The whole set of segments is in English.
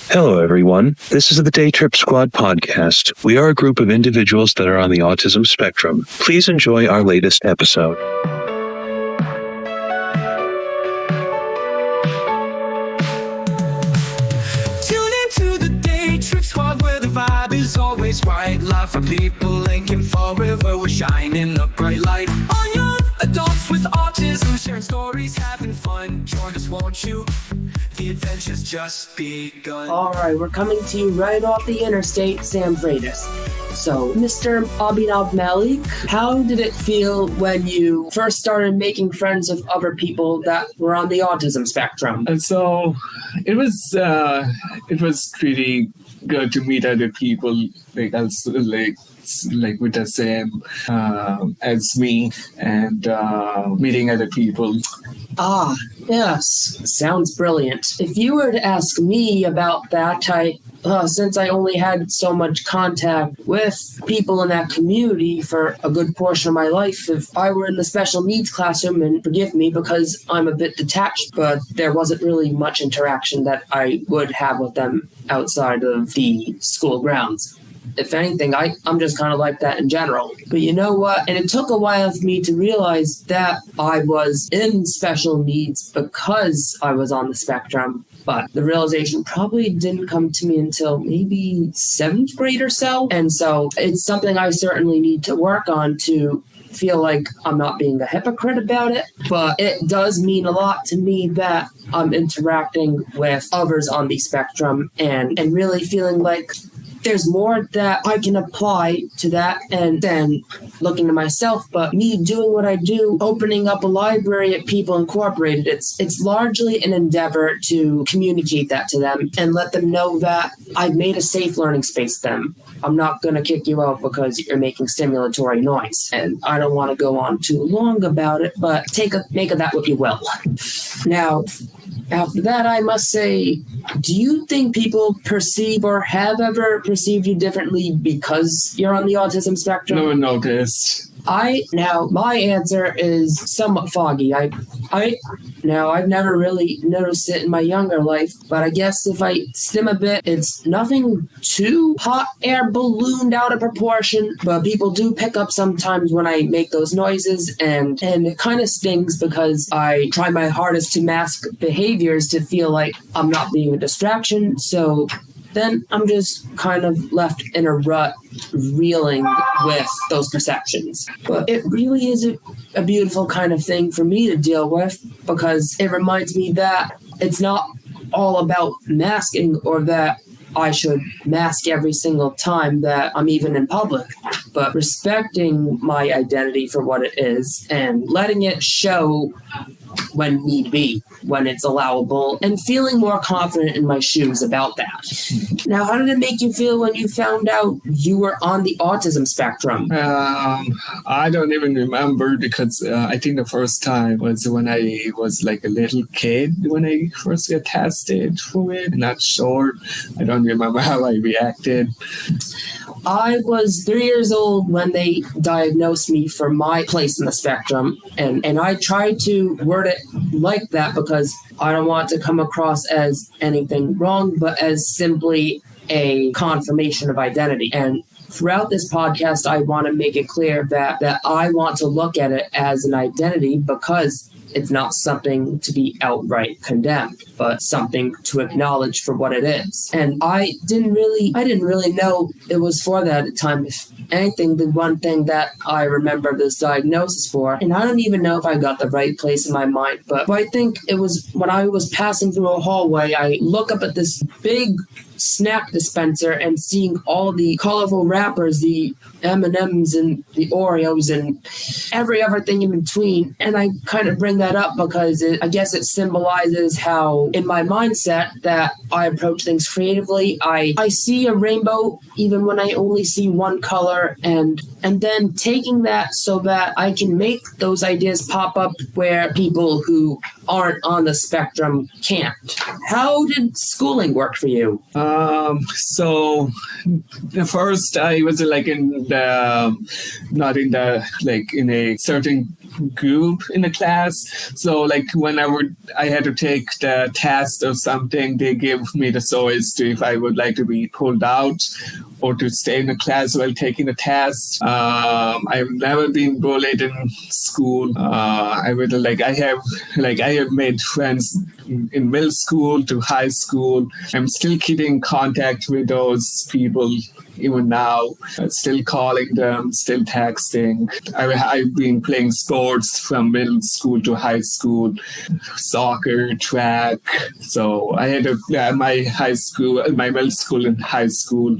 Hello, everyone. This is the Day Trip Squad podcast. We are a group of individuals that are on the autism spectrum. Please enjoy our latest episode. Tune into the Day Trip Squad where the vibe is always right. Live for people linking forever. We're shining a bright light on young adults with autism, sharing stories, having fun. Join us, won't you? The adventure's just begun. All right, we're coming to you right off the interstate, San Freitas. So, Mr. Abhinav Malik, how did it feel when you first started making friends with other people that were on the autism spectrum? And so it was pretty good to meet other people like with the same as me and meeting other people. Ah, yes, sounds brilliant. If you were to ask me about that, since I only had so much contact with people in that community for a good portion of my life, if I were in the special needs classroom, and forgive me because I'm a bit detached, but there wasn't really much interaction that I would have with them outside of the school grounds. If anything, I'm just kind of like that in general. But you know what? And it took a while for me to realize that I was in special needs because I was on the spectrum. But the realization probably didn't come to me until maybe 7th grade or so. And so it's something I certainly need to work on to feel like I'm not being a hypocrite about it. But it does mean a lot to me that I'm interacting with others on the spectrum and really feeling like there's more that I can apply to that and then looking to myself, but me doing what I do, opening up a library at People Incorporated, it's largely an endeavor to communicate that to them and let them know that I've made a safe learning space for them. I'm not going to kick you out because you're making stimulatory noise. And I don't want to go on too long about it, but make of that what you will. Now, after that, I must say, do you think people perceive or have ever perceived you differently because you're on the autism spectrum? No one noticed. My answer is somewhat foggy. I've never really noticed it in my younger life, but I guess if I stim a bit, it's nothing too hot air ballooned out of proportion, but people do pick up sometimes when I make those noises, and it kind of stings because I try my hardest to mask behaviors to feel like I'm not being a distraction, so then I'm just kind of left in a rut reeling with those perceptions. But it really is a beautiful kind of thing for me to deal with because it reminds me that it's not all about masking or that I should mask every single time that I'm even in public, but respecting my identity for what it is and letting it show when need be, when it's allowable, and feeling more confident in my shoes about that. Now, how did it make you feel when you found out you were on the autism spectrum? I don't even remember because I think the first time was when I was like a little kid when I first got tested for it. Not sure. I don't remember how I reacted. I was 3 years old when they diagnosed me for my place in the spectrum, and I tried to word it like that because I don't want to come across as anything wrong, but as simply a confirmation of identity. And throughout this podcast, I want to make it clear that I want to look at it as an identity because it's not something to be outright condemned, but something to acknowledge for what it is. And I didn't really know it was for that at the time. If anything, the one thing that I remember this diagnosis for, and I don't even know if I got the right place in my mind, but I think it was when I was passing through a hallway, I look up at this big snack dispenser and seeing all the colorful wrappers, the M&Ms and the Oreos and every other thing in between. And I kind of bring that up because I guess it symbolizes how in my mindset that I approach things creatively. I see a rainbow even when I only see one color, and and then taking that so that I can make those ideas pop up where people who aren't on the spectrum can't. How did schooling work for you? So the first I was like in the not in the like in a certain group in the class. So like whenever I had to take the test or something, they gave me the choice to if I would like to be pulled out or to stay in the class while taking the test. I've never been bullied in school. I have made friends in middle school to high school. I'm still keeping contact with those people even now, still calling them, still texting. I've been playing sports from middle school to high school, soccer, track. So I had my middle school and high school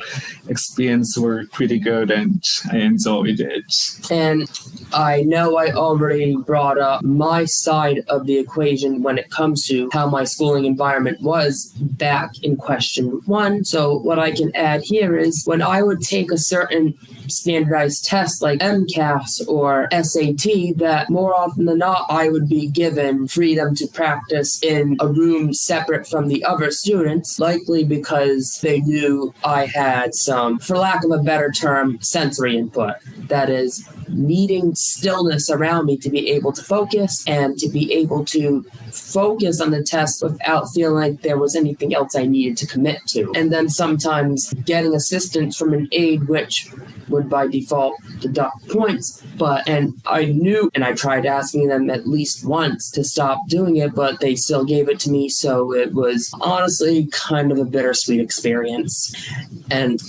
experience were pretty good, and I enjoyed it. And I know I already brought up my side of the equation when it comes to how my schooling environment was back in question 1. So what I can add here is when I would take a certain standardized test like MCAS or SAT, that more often than not, I would be given freedom to practice in a room separate from the other students, likely because they knew I had some, for lack of a better term, sensory input. That is, needing stillness around me to be able to focus and to be able to focus on the test without feeling like there was anything else I needed to commit to. And then sometimes getting assistance from an aide, which would by default deduct points. And I knew, and I tried asking them at least once to stop doing it, but they still gave it to me. So it was honestly kind of a bittersweet experience. And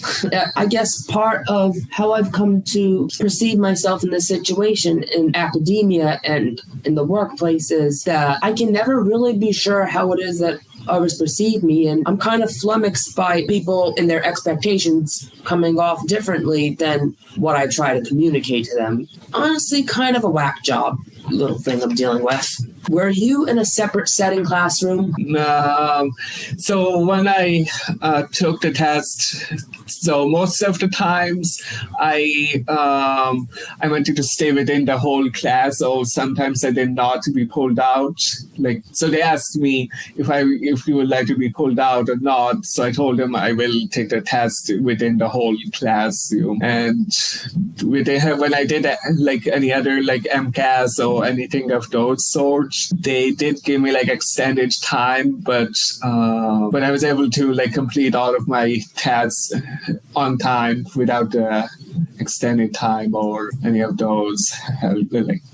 I guess part of how I've come to perceive myself in this situation in academia and in the workplace is that I can never really be sure how it is that others perceive me, and I'm kind of flummoxed by people and their expectations coming off differently than what I try to communicate to them. Honestly, kind of a whack job little thing I'm dealing with. Were you in a separate setting classroom? So when I took the test, so most of the times I wanted to stay within the whole class, or sometimes I did not to be pulled out. So they asked me if you would like to be pulled out or not. So I told them I will take the test within the whole classroom. And when I did any other MCAS or anything of those sorts, they did give me extended time, but I was able to complete all of my tasks on time without the extended time or any of those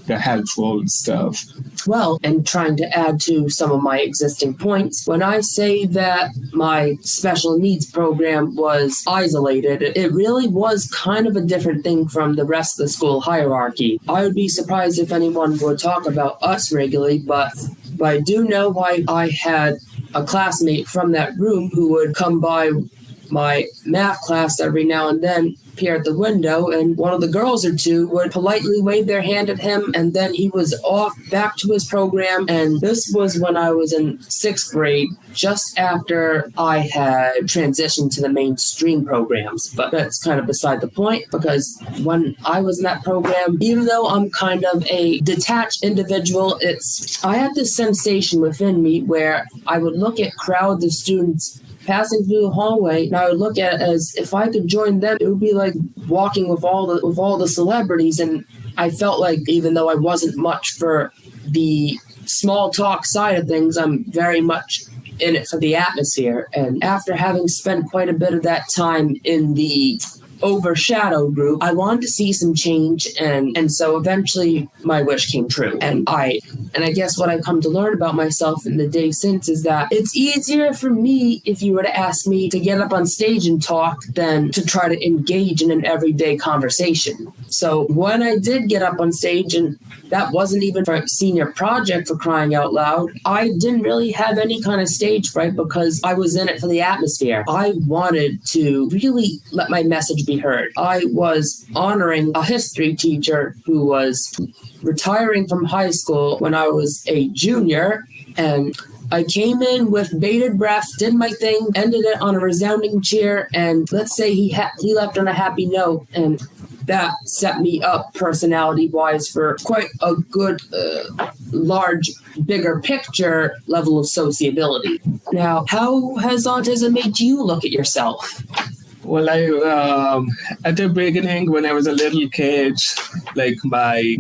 the helpful stuff. Well, and trying to add to some of my existing points, when I say that my special needs program was isolated, it really was kind of a different thing from the rest of the school hierarchy. I would be surprised if anyone would talk about us regularly, but I do know I had a classmate from that room who would come by my math class every now and then, appear at the window, and one of the girls or two would politely wave their hand at him, and then he was off back to his program. And this was when I was in 6th grade, just after I had transitioned to the mainstream programs. But that's kind of beside the point, because when I was in that program, even though I'm kind of a detached individual, I had this sensation within me where I would look at crowds of students passing through the hallway, and I would look at it as if I could join them, it would be like walking with all the celebrities. And I felt like even though I wasn't much for the small talk side of things, I'm very much in it for the atmosphere. And after having spent quite a bit of that time in the overshadow group, I wanted to see some change, and so eventually my wish came true. And I guess what I've come to learn about myself in the days since is that it's easier for me, if you were to ask me to get up on stage and talk, than to try to engage in an everyday conversation. So when I did get up on stage, and that wasn't even for a senior project, for crying out loud, I didn't really have any kind of stage fright because I was in it for the atmosphere. I wanted to really let my message be heard. I was honoring a history teacher who was retiring from high school when I was a junior, and I came in with bated breath, did my thing, ended it on a resounding cheer, and let's say he left on a happy note. And that set me up personality-wise for quite a good, large, bigger picture level of sociability. Now, how has autism made you look at yourself? Well, at the beginning, when I was a little kid, like my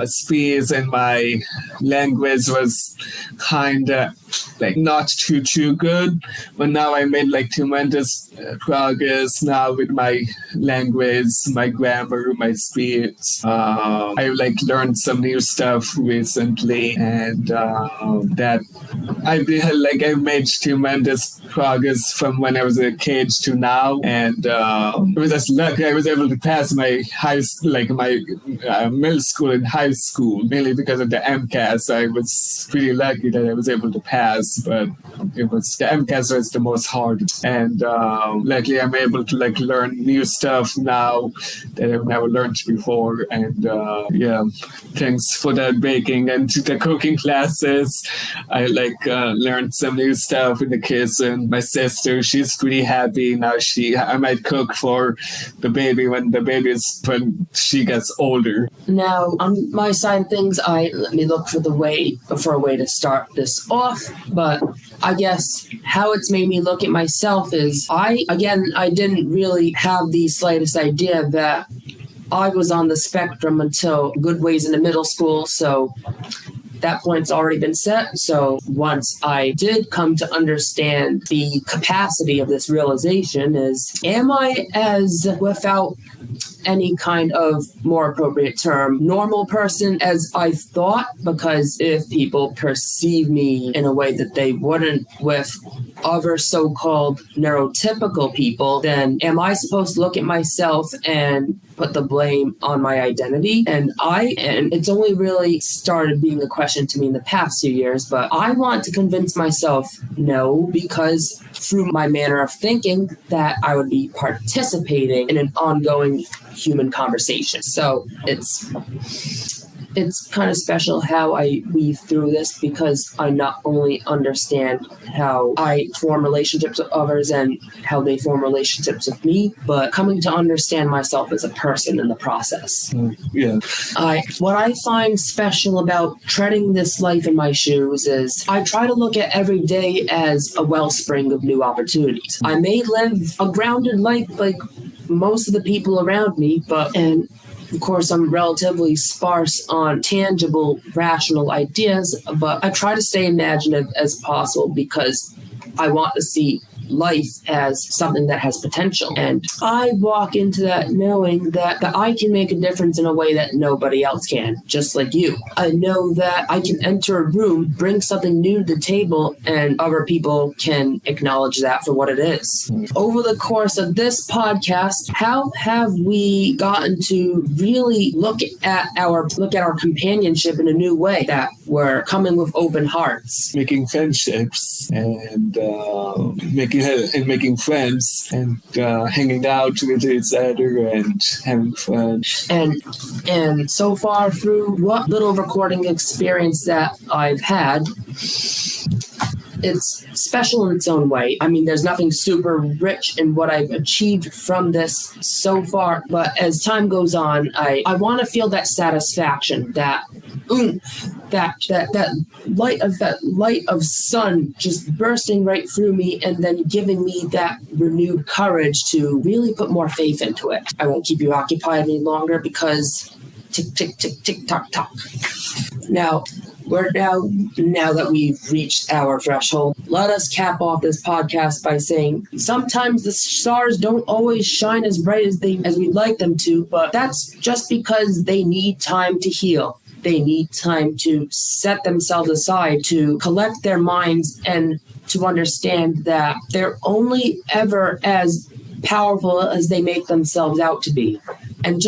speech and my language was kind of like not too good. But now I made like tremendous progress now with my language, my grammar, my speech. I like learned some new stuff recently, and that I made tremendous progress from when I was a kid to now. And it was just lucky I was able to pass my middle school and high school, mainly because of the MCAS. I was pretty lucky that I was able to pass, but the MCAS was the most hard. And luckily I'm able to like learn new stuff now that I've never learned before. And thanks for that baking and to the cooking classes. I learned some new stuff in the kitchen. My sister, she's pretty happy now. I might cook for the baby when she gets older. Now, on my side of things, let me look for a way to start this off. But I guess how it's made me look at myself is I didn't really have the slightest idea that I was on the spectrum until good ways into middle school. So that point's already been set. So once I did come to understand the capacity of this realization am I, as without any kind of more appropriate term, normal person as I thought? Because if people perceive me in a way that they wouldn't with other so-called neurotypical people, then am I supposed to look at myself and put the blame on my identity? And it's only really started being a question to me in the past few years, but I want to convince myself no, because through my manner of thinking that I would be participating in an ongoing human conversation. So it's kind of special how I weave through this, because I not only understand how I form relationships with others and how they form relationships with me, but coming to understand myself as a person in the process. What I find special about treading this life in my shoes is I try to look at every day as a wellspring of new opportunities. I may live a grounded life like most of the people around me, and of course, I'm relatively sparse on tangible, rational ideas, but I try to stay imaginative as possible because I want to see life as something that has potential. And I walk into that knowing that I can make a difference in a way that nobody else can, just like you. I know that I can enter a room, bring something new to the table, and other people can acknowledge that for what it is. Over the course of this podcast, how have we gotten to really look at our companionship in a new way, that we're coming with open hearts? Making friendships and making friends and hanging out with each other and having fun. And so far through what little recording experience that I've had, it's special in its own way. I mean, there's nothing super rich in what I've achieved from this so far, but as time goes on, I want to feel that satisfaction, that oomph, that light of sun just bursting right through me and then giving me that renewed courage to really put more faith into it. I won't keep you occupied any longer because tick, tick, tick, tick, tock, tock. Now that we've reached our threshold, let us cap off this podcast by saying sometimes the stars don't always shine as bright as we'd like them to, but that's just because they need time to heal. They need time to set themselves aside, to collect their minds, and to understand that they're only ever as powerful as they make themselves out to be. And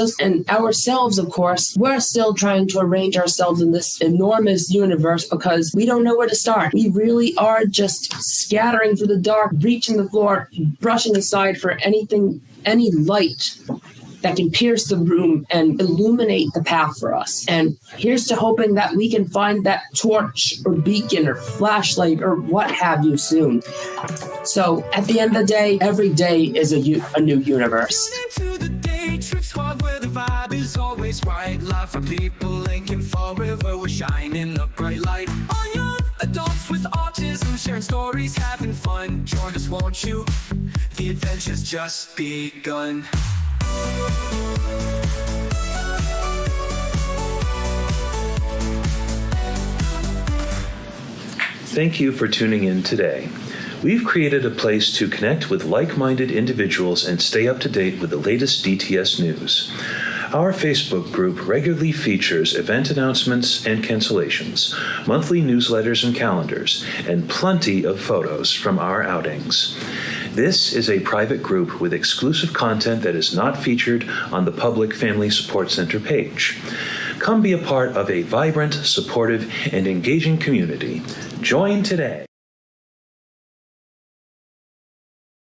ourselves, of course, we're still trying to arrange ourselves in this enormous universe because we don't know where to start. We really are just scattering through the dark, reaching the floor, brushing aside for any light that can pierce the room and illuminate the path for us. And here's to hoping that we can find that torch or beacon or flashlight or what have you soon. So at the end of the day, every day is a new universe. Into the day trips Squad, where the vibe is always right. Live for people linking forever. We're shining a bright light on young adults with autism, sharing stories, having fun. Join us, won't you? The adventure's just begun. Thank you for tuning in today. We've created a place to connect with like-minded individuals and stay up to date with the latest DTS news. Our Facebook group regularly features event announcements and cancellations, monthly newsletters and calendars, and plenty of photos from our outings. This is a private group with exclusive content that is not featured on the public Family Support Center page. Come be a part of a vibrant, supportive, and engaging community. Join today.